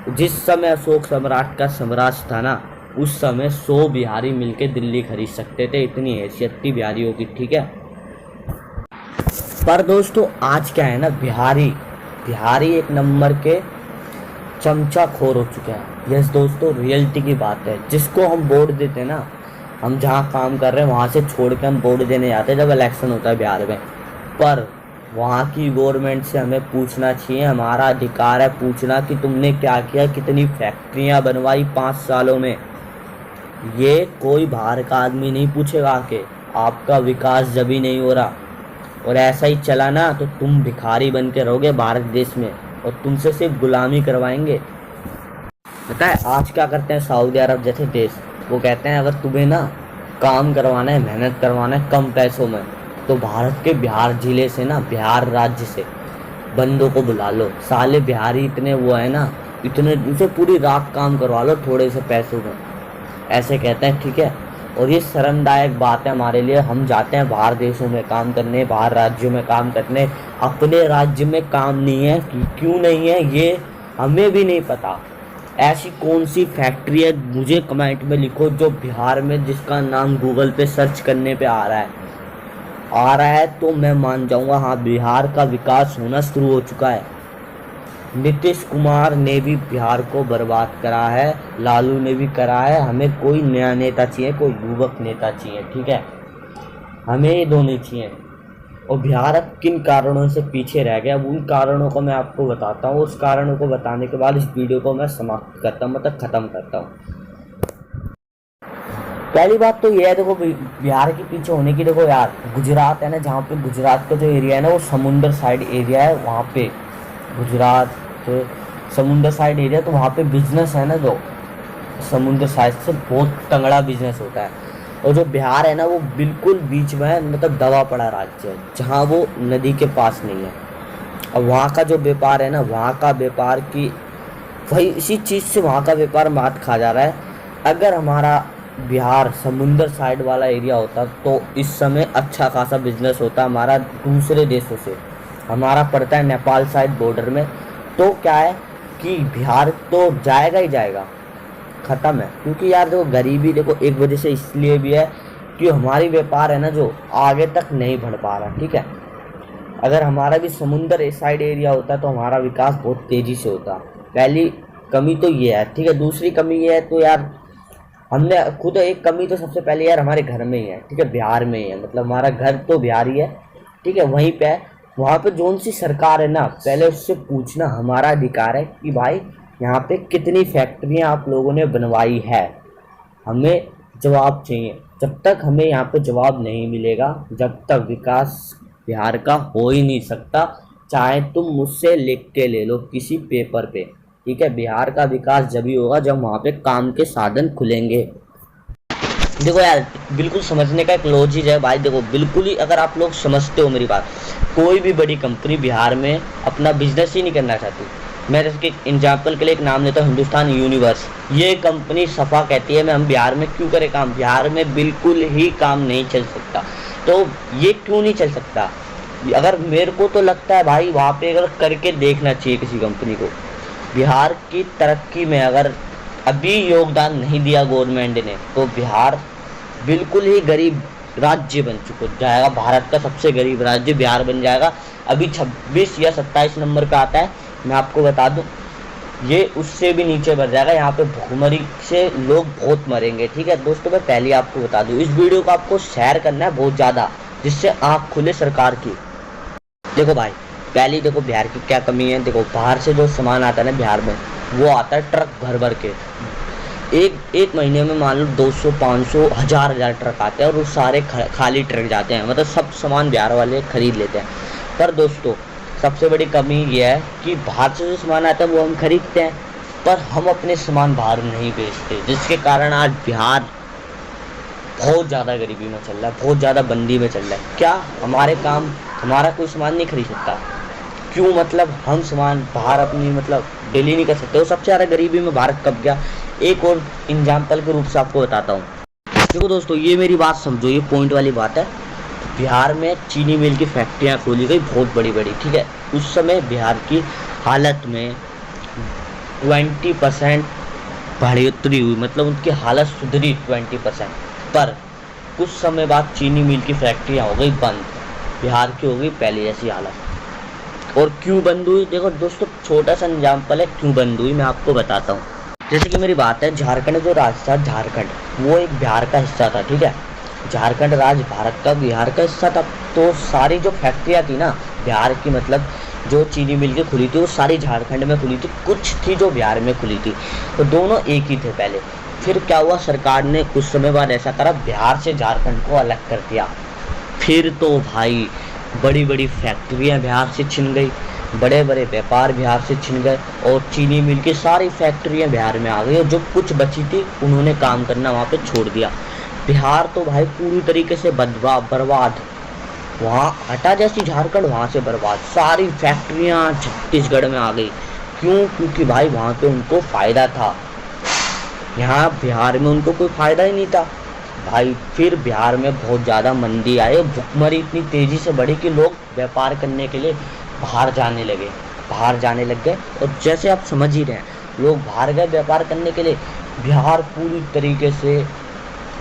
जिस समय अशोक सम्राट का साम्राज्य था ना, उस समय 100 बिहारी मिलके दिल्ली खरीद सकते थे, इतनी हैसियत थी बिहारियों की, ठीक है। पर दोस्तों आज क्या है ना, बिहारी एक नंबर के चमचा खोर हो चुके हैं। यस दोस्तों, रियलिटी की बात है। जिसको हम वोट देते हैं ना, हम जहाँ काम कर रहे हैं वहाँ से छोड़ के हम वोट देने जाते हैं जब इलेक्शन होता है बिहार में। पर वहाँ की गवर्नमेंट से हमें पूछना चाहिए, हमारा अधिकार है पूछना कि तुमने क्या किया, कितनी फैक्ट्रियाँ बनवाई 5 सालों में। ये कोई बाहर का आदमी नहीं पूछेगा कि आपका विकास जब ही नहीं हो रहा। और ऐसा ही चला ना तो तुम भिखारी बन के रहोगे भारत देश में, और तुमसे सिर्फ गुलामी करवाएंगे। पता है आज क्या करते हैं सऊदी अरब जैसे देश, वो कहते हैं अगर तुम्हें ना काम करवाना है, मेहनत करवाना है कम पैसों में, तो भारत के बिहार जिले से ना, बिहार राज्य से बंदों को बुला लो। साले बिहारी इतने वो है ना, इतने उनसे पूरी रात काम करवा लो थोड़े से पैसों में, ऐसे कहते हैं, ठीक है। और ये शर्मदायक बात है हमारे लिए। हम जाते हैं बाहर देशों में काम करने, बाहर राज्यों में काम करने, अपने राज्य में काम नहीं है। क्यों नहीं है ये हमें भी नहीं पता। ऐसी कौन सी फैक्ट्री है, मुझे कमेंट में लिखो, जो बिहार में जिसका नाम गूगल पे सर्च करने पे आ रहा है तो मैं मान जाऊंगा हाँ बिहार का विकास होना शुरू हो चुका है। नीतीश कुमार ने भी बिहार को बर्बाद करा है, लालू ने भी करा है। हमें कोई नया नेता चाहिए, कोई युवक नेता चाहिए, ठीक है, हमें ये दोनों चाहिए। और बिहार अब किन कारणों से पीछे रह गया, अब उन कारणों को मैं आपको बताता हूँ। उस कारणों को बताने के बाद इस वीडियो को मैं समाप्त करता हूँ, मतलब ख़त्म करता हूँ। पहली बात तो ये है, देखो बिहार के पीछे होने की, देखो यार गुजरात है ना, जहाँ पे गुजरात का जो एरिया है ना वो समुंदर साइड एरिया है, वहाँ पे गुजरात समुंदर साइड एरिया, तो वहाँ पे बिजनेस है ना जो समुंदर साइड से बहुत तगड़ा बिजनेस होता है। और जो बिहार है ना वो बिल्कुल बीच में है, मतलब दबा पड़ा राज्य है, जहाँ वो नदी के पास नहीं है। और वहाँ का जो व्यापार है ना, वहाँ का व्यापार की वही इसी चीज़ से वहाँ का व्यापार मात खा जा रहा है। अगर हमारा बिहार समुंदर साइड वाला एरिया होता तो इस समय अच्छा खासा बिजनेस होता हमारा दूसरे देशों से। हमारा पड़ता है नेपाल साइड बॉर्डर में, तो क्या है कि बिहार तो जाएगा ही जाएगा, ख़त्म है। क्योंकि यार देखो गरीबी देखो एक वजह से इसलिए भी है कि हमारी व्यापार है ना जो आगे तक नहीं बढ़ पा रहा, ठीक है। अगर हमारा भी समुंदर साइड एरिया होता तो हमारा विकास बहुत तेज़ी से होता। पहली कमी तो ये है, ठीक है। दूसरी कमी ये है तो यार हमने खुद एक कमी तो सबसे पहले यार हमारे घर में ही है, ठीक है, बिहार में ही है, मतलब हमारा घर तो बिहार ही है, ठीक है, वहीं पे है। वहाँ पे जोन सी सरकार है ना, पहले उससे पूछना हमारा अधिकार है कि भाई यहाँ पे कितनी फैक्ट्रियाँ आप लोगों ने बनवाई है, हमें जवाब चाहिए। जब तक हमें यहाँ पे जवाब नहीं मिलेगा, जब तक विकास बिहार का हो ही नहीं सकता, चाहे तुम मुझसे लिख के ले लो किसी पेपर पे, ठीक है। बिहार का विकास जब ही होगा जब वहाँ पे काम के साधन खुलेंगे। देखो यार बिल्कुल समझने का एक लॉजिक है भाई, देखो बिल्कुल ही अगर आप लोग समझते हो मेरी बात, कोई भी बड़ी कंपनी बिहार में अपना बिजनेस ही नहीं करना चाहती। मैं जैसे कि एग्जाम्पल के लिए एक नाम लेता हूँ, हिंदुस्तान यूनिवर्स। ये कंपनी सफ़ा कहती है मैं हम बिहार में क्यों करें काम, बिहार में बिल्कुल ही काम नहीं चल सकता। तो ये क्यों नहीं चल सकता, अगर मेरे को तो लगता है भाई वहाँ पे अगर करके देखना चाहिए किसी कंपनी को। बिहार की तरक्की में अगर अभी योगदान नहीं दिया गवर्नमेंट ने तो बिहार बिल्कुल ही गरीब राज्य बन चुका जाएगा। भारत का सबसे गरीब राज्य बिहार बन जाएगा। अभी 26 या 27 नंबर पे आता है, मैं आपको बता दूं, ये उससे भी नीचे बढ़ जाएगा। यहाँ पे भूखमरी से लोग बहुत मरेंगे, ठीक है दोस्तों। मैं पहले आपको बता दूं, इस वीडियो को आपको शेयर करना है बहुत ज़्यादा, जिससे आँख खुले सरकार की। देखो भाई पहली देखो बिहार की क्या कमी है, देखो बाहर से जो सामान आता है ना बिहार में, वो आता है ट्रक भर भर के। एक महीने में मान लो 200 500 1000 ट्रक आते हैं और वो सारे खाली ट्रक जाते हैं, मतलब सब सामान बिहार वाले खरीद लेते हैं। पर दोस्तों सबसे बड़ी कमी ये है कि बाहर से जो सामान आता है वो हम खरीदते हैं, पर हम अपने सामान बाहर नहीं बेचते, जिसके कारण आज बिहार बहुत ज़्यादा गरीबी में चल रहा है, बहुत ज़्यादा बंदी में चल रहा है। क्या हमारा कोई सामान नहीं खरीद सकता, क्यों, मतलब हम सामान बाहर अपनी मतलब डेली नहीं कर सकते। वो सबसे ज़्यादा गरीबी में भारत कब गया, एक और एग्जाम्पल के रूप से आपको बताता हूँ। देखो दोस्तों ये मेरी बात समझो, ये पॉइंट वाली बात है। बिहार में चीनी मिल की फैक्ट्रियाँ खोली गई बहुत बड़ी बड़ी, ठीक है। उस समय बिहार की हालत में 20% बढ़ोतरी हुई, मतलब उनकी हालत सुधरी 20%। पर कुछ समय बाद चीनी मिल की फैक्ट्रियाँ हो गई बंद, बिहार की हो गई पहले जैसी हालत। और क्यों बंद हुई, देखो दोस्तों छोटा सा एग्जाम्पल है क्यों बंद हुई, मैं आपको बताता हूँ। जैसे कि मेरी बात है, झारखंड जो राज्य था, झारखंड वो एक बिहार का हिस्सा था, ठीक है। झारखंड राज्य भारत का बिहार का हिस्सा था, तो सारी जो फैक्ट्रियाँ थी ना बिहार की, मतलब जो चीनी मिल के खुली थी वो सारी झारखंड में खुली थी, कुछ थी जो बिहार में खुली थी, तो दोनों एक ही थे पहले। फिर क्या हुआ, सरकार ने कुछ समय बाद ऐसा करा, बिहार से झारखंड को अलग कर दिया। फिर तो भाई बड़ी बड़ी फैक्ट्रियाँ बिहार से छिन गई, बड़े बड़े व्यापार बिहार से छिन गए, और चीनी मिल की सारी फैक्ट्रियाँ बिहार में आ गई, और जो कुछ बची थी उन्होंने काम करना वहाँ पे छोड़ दिया। बिहार तो भाई पूरी तरीके से बर्बाद, वहाँ हटा जैसी झारखंड वहाँ से बर्बाद, सारी फैक्ट्रियाँ छत्तीसगढ़ में आ गई। क्यों, क्योंकि भाई वहाँ पे उनको फ़ायदा था, यहाँ बिहार में उनको कोई फ़ायदा ही नहीं था। भाई फिर बिहार में बहुत ज़्यादा मंदी आई और भुखमरी इतनी तेज़ी से बढ़ी कि लोग व्यापार करने के लिए बाहर जाने लग गए। और जैसे आप समझ ही रहे हैं, लोग बाहर गए व्यापार करने के लिए, बिहार पूरी तरीके से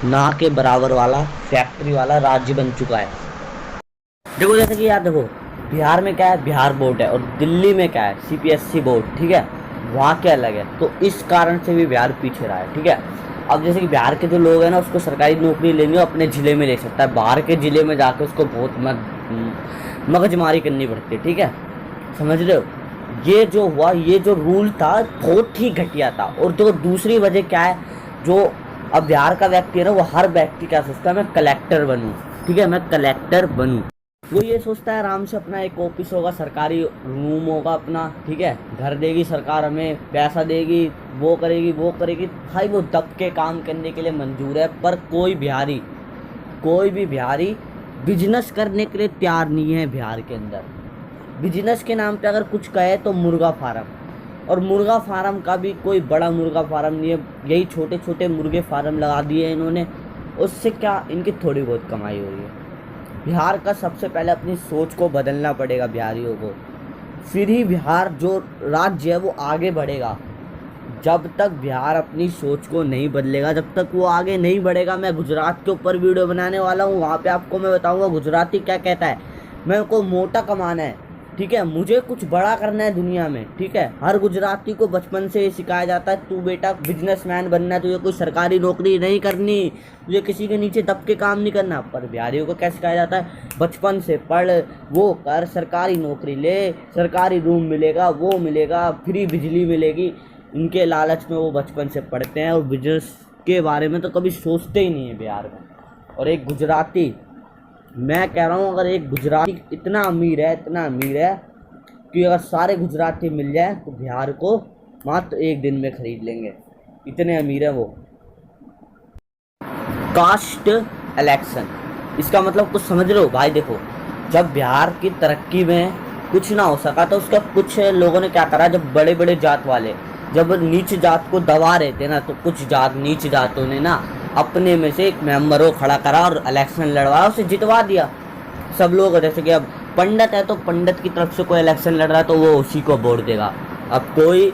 ना के बराबर वाला फैक्ट्री वाला राज्य बन चुका है। देखो जैसे कि यार देखो, बिहार में क्या है, बिहार बोर्ड है, और दिल्ली में क्या है, CPSC बोर्ड, ठीक है, वहाँ क्या अलग है। तो इस कारण से भी बिहार पीछे रहा है, ठीक है। अब जैसे कि बिहार के जो लोग हैं ना, उसको सरकारी नौकरी लेंगे अपने ज़िले में ले सकता है, बाहर के ज़िले में जाकर उसको बहुत मगजमारी करनी पड़ती है, ठीक है, समझ रहे हो। ये जो हुआ, ये जो रूल था बहुत ही घटिया था। और जो दूसरी वजह क्या है, जो अब बिहार का व्यक्ति है ना, वो हर व्यक्ति क्या सोचता है, मैं कलेक्टर बनूँ, ठीक है, मैं कलेक्टर बनूँ। वो ये सोचता है आराम से अपना एक ऑफिस होगा, सरकारी रूम होगा अपना, ठीक है, घर देगी सरकार, हमें पैसा देगी, वो करेगी भाई, वो दब के काम करने के लिए मंजूर है। पर कोई भी बिहारी बिजनेस करने के लिए तैयार नहीं है। बिहार के अंदर बिजनेस के नाम पे अगर कुछ कहे तो मुर्गा फार्म, और मुर्गा फार्म का भी कोई बड़ा मुर्गा फार्म नहीं है, यही छोटे छोटे मुर्गे फार्म लगा दिए इन्होंने। उससे क्या, इनकी थोड़ी बहुत कमाई हो रही है। बिहार का सबसे पहले अपनी सोच को बदलना पड़ेगा बिहारियों को, फिर ही बिहार जो राज्य है वो आगे बढ़ेगा। जब तक बिहार अपनी सोच को नहीं बदलेगा, जब तक वो आगे नहीं बढ़ेगा। मैं गुजरात के ऊपर वीडियो बनाने वाला हूँ, वहाँ पे आपको मैं बताऊँगा गुजराती क्या कहता है। मेरे को मोटा कमाना है, ठीक है, मुझे कुछ बड़ा करना है दुनिया में, ठीक है। हर गुजराती को बचपन से ये सिखाया जाता है, तू बेटा बिजनेसमैन बनना है, तुझे कोई सरकारी नौकरी नहीं करनी, तुझे किसी के नीचे दब के काम नहीं करना। पर बिहारियों को क्या सिखाया जाता है, बचपन से पढ़, वो कर, सरकारी नौकरी ले, सरकारी रूम मिलेगा, वो मिलेगा, फ्री बिजली मिलेगी। इनके लालच में वो बचपन से पढ़ते हैं और बिजनेस के बारे में तो कभी सोचते ही नहीं है बिहार में। और एक गुजराती, मैं कह रहा हूँ, अगर एक गुजराती इतना अमीर है कि अगर सारे गुजराती मिल जाए तो बिहार को मात्र एक दिन में खरीद लेंगे, इतने अमीर है वो। कास्ट इलेक्शन, इसका मतलब कुछ समझ रहे हो भाई। देखो, जब बिहार की तरक्की में कुछ ना हो सका तो उसका कुछ लोगों ने क्या करा, जब बड़े बड़े जात वाले जब नीच जात को दबा रहे थे ना, तो कुछ नीच जातों ने ना अपने में से एक मेंबर को खड़ा करा और इलेक्शन लड़वाया, उसे जितवा दिया। सब लोग, जैसे कि अब पंडित है तो पंडित की तरफ से कोई इलेक्शन लड़ रहा है तो वो उसी को वोट देगा, अब कोई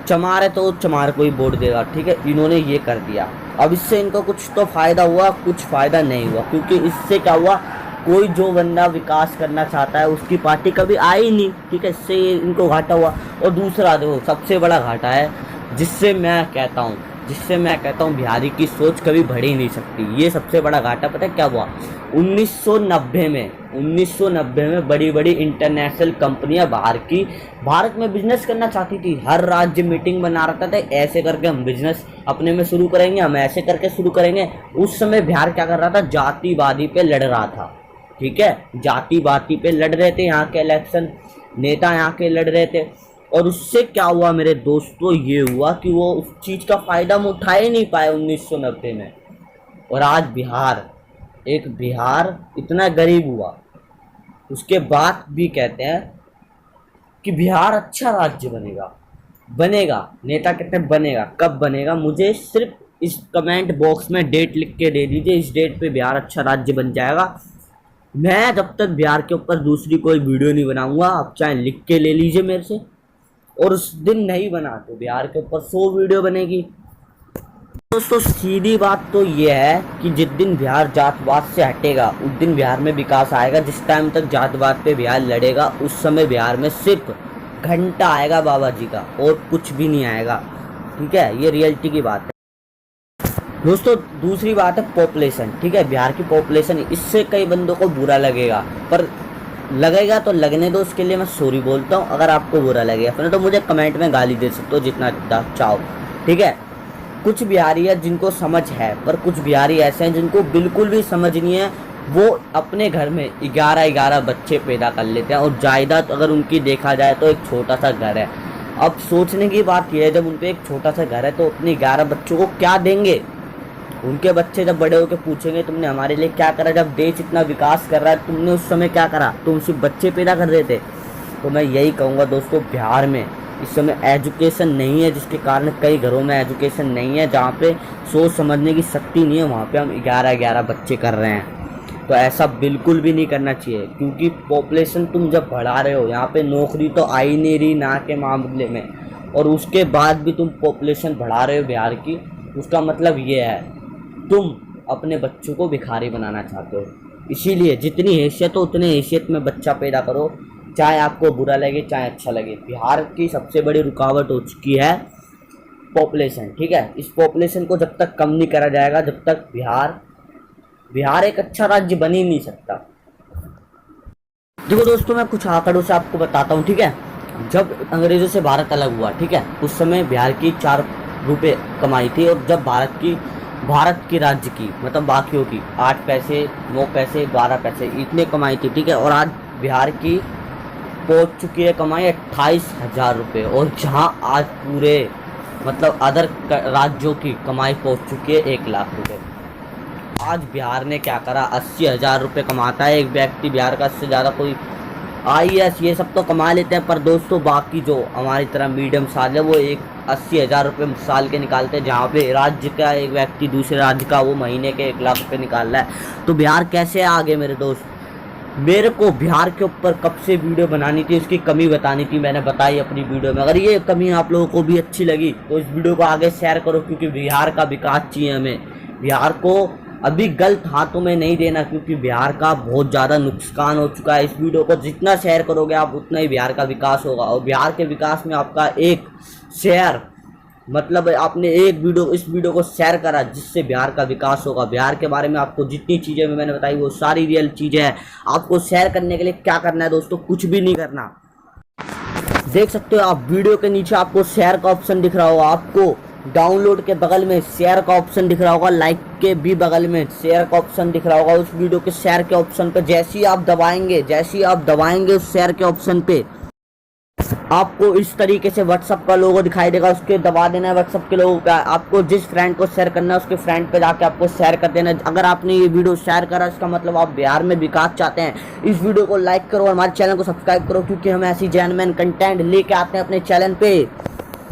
चमार है तो चमार को ही वोट देगा, ठीक है। इन्होंने ये कर दिया। अब इससे इनको कुछ तो फ़ायदा हुआ, कुछ फ़ायदा नहीं हुआ, क्योंकि इससे क्या हुआ, कोई जो बंदा विकास करना चाहता है उसकी पार्टी कभी आई नहीं, ठीक है, इससे इनको घाटा हुआ। और दूसरा देखो, सबसे बड़ा घाटा है जिससे मैं कहता हूँ बिहारी की सोच कभी बढ़ ही नहीं सकती। ये सबसे बड़ा घाटा पता है क्या हुआ, 1990 में बड़ी बड़ी इंटरनेशनल कंपनियां भारत में बिजनेस करना चाहती थी। हर राज्य मीटिंग बना रखा था, ऐसे करके हम बिजनेस अपने में शुरू करेंगे, हम ऐसे करके शुरू करेंगे। उस समय बिहार क्या कर रहा था, जातिवादी पे लड़ रहा था, ठीक है, जातिवादी पे लड़ रहे थे, यहाँ के इलेक्शन नेता यहाँ के लड़ रहे थे। और उससे क्या हुआ मेरे दोस्तों, ये हुआ कि वो उस चीज़ का फ़ायदा हम उठा ही नहीं पाए 1990 में। और आज बिहार इतना गरीब हुआ, उसके बाद भी कहते हैं कि बिहार अच्छा राज्य बनेगा। नेता कहते हैं बनेगा, कब बनेगा, मुझे सिर्फ इस कमेंट बॉक्स में डेट लिख के दे दीजिए, इस डेट पे बिहार अच्छा राज्य बन जाएगा। मैं जब तक बिहार के ऊपर दूसरी कोई वीडियो नहीं बनाऊंगा, आप चाहे लिख के ले लीजिए मेरे से, और उस दिन नहीं बना तो बिहार के ऊपर 100 वीडियो बनेगी। दोस्तों सीधी बात तो ये है कि जिस दिन बिहार जातवाद से हटेगा उस दिन बिहार में विकास आएगा। जिस टाइम तक जातवाद पे बिहार लड़ेगा उस समय बिहार में सिर्फ घंटा आएगा बाबा जी का, और कुछ भी नहीं आएगा, ठीक है, ये रियलिटी की बात है। दोस्तों दूसरी बात है पॉपुलेशन, ठीक है, बिहार की पॉपुलेशन, इससे कई बंदों को बुरा लगेगा, पर लगेगा तो लगने दो, उसके लिए मैं सॉरी बोलता हूँ। अगर आपको बुरा लगेगा फिर तो मुझे कमेंट में गाली दे सकते हो जितना चाहो, ठीक है। कुछ बिहारी है जिनको समझ है, पर कुछ बिहारी ऐसे हैं जिनको बिल्कुल भी समझ नहीं है। वो अपने घर में 11 बच्चे पैदा कर लेते हैं, और जायदाद अगर उनकी देखा जाए तो एक छोटा सा घर है। अब सोचने की बात यह है, जब उन पर एक छोटा सा घर है तो अपने 11 बच्चों को क्या देंगे। उनके बच्चे जब बड़े होकर पूछेंगे तुमने हमारे लिए क्या करा, जब देश इतना विकास कर रहा है तुमने उस समय क्या करा, तुम सिर्फ बच्चे पैदा कर रहे थे। तो मैं यही कहूँगा दोस्तों, बिहार में इस समय एजुकेशन नहीं है, जिसके कारण कई घरों में एजुकेशन नहीं है, जहाँ पे सोच समझने की शक्ति नहीं है, वहाँ पे हम 11-11 बच्चे कर रहे हैं। तो ऐसा बिल्कुल भी नहीं करना चाहिए, क्योंकि पॉपुलेशन तुम जब बढ़ा रहे हो, यहाँ पे नौकरी तो आ ही नहीं रही ना के मामले में, और उसके बाद भी तुम पॉपुलेशन बढ़ा रहे हो बिहार की, उसका मतलब ये है तुम अपने बच्चों को भिखारी बनाना चाहते हो। इसीलिए जितनी हैसियत हो उतने हैसियत में बच्चा पैदा करो, चाहे आपको बुरा लगे चाहे अच्छा लगे। बिहार की सबसे बड़ी रुकावट हो चुकी है पॉपुलेशन, ठीक है। इस पॉपुलेशन को जब तक कम नहीं करा जाएगा, जब तक बिहार एक अच्छा राज्य बन ही नहीं सकता। देखो दोस्तों, मैं कुछ आंकड़ों से आपको बताता हूँ, ठीक है। जब अंग्रेजों से भारत अलग हुआ, ठीक है, उस समय बिहार की 4 रुपये कमाई थी, और जब भारत की राज्य की मतलब बाकियों की 8 पैसे 9 पैसे 12 पैसे इतने कमाई थी, ठीक है। और आज बिहार की पहुंच चुकी है कमाई 28,000 रुपये, और जहां आज पूरे मतलब अदर राज्यों की कमाई पहुंच चुकी है 1 लाख रुपये। आज बिहार ने क्या करा, 80,000 रुपये कमाता है एक व्यक्ति बिहार का, इससे ज़्यादा कोई IAS ये सब तो कमा लेते हैं, पर दोस्तों बाकी जो हमारी तरह मीडियम साल है वो 80,000 रुपये साल के निकालते हैं, जहाँ पे राज्य का एक व्यक्ति दूसरे राज्य का वो महीने के 1 लाख रुपये निकाल रहा है। तो बिहार कैसे आगे मेरे दोस्त। मेरे को बिहार के ऊपर कब से वीडियो बनानी थी, उसकी कमी बतानी थी, मैंने बताई अपनी वीडियो में। अगर ये कमी आप लोगों को भी अच्छी लगी तो इस वीडियो को आगे शेयर करो, क्योंकि बिहार का विकास चाहिए हमें। बिहार को अभी गलत हाथों में नहीं देना, क्योंकि बिहार का बहुत ज़्यादा नुकसान हो चुका है। इस वीडियो को जितना शेयर करोगे आप, उतना ही बिहार का विकास होगा, और बिहार के विकास में आपका एक शेयर मतलब आपने इस वीडियो को शेयर करा, जिससे बिहार का विकास होगा। बिहार के बारे में आपको जितनी चीज़ें मैंने बताई वो सारी रियल चीज़ें हैं। आपको शेयर करने के लिए क्या करना है दोस्तों, कुछ भी नहीं करना। देख सकते हो आप वीडियो के नीचे आपको शेयर का ऑप्शन दिख रहा होगा, आपको डाउनलोड के बगल में शेयर का ऑप्शन दिख रहा होगा, लाइक के भी बगल में शेयर का ऑप्शन दिख रहा होगा। उस वीडियो के शेयर के ऑप्शन पे जैसे ही आप दबाएंगे उस शेयर के ऑप्शन पे, आपको इस तरीके से व्हाट्सअप का लोगो दिखाई देगा, उसके दबा देना है व्हाट्सअप के लोगों का। आपको जिस फ्रेंड को शेयर करना है उसके फ्रेंड पे जाके आपको शेयर कर देना है। अगर आपने ये वीडियो शेयर करा, इसका मतलब आप बिहार में विकास चाहते हैं। इस वीडियो को लाइक करो और हमारे चैनल को सब्सक्राइब करो, क्योंकि हम ऐसी जेन्युइन कंटेंट लेके आते हैं अपने चैनल पे।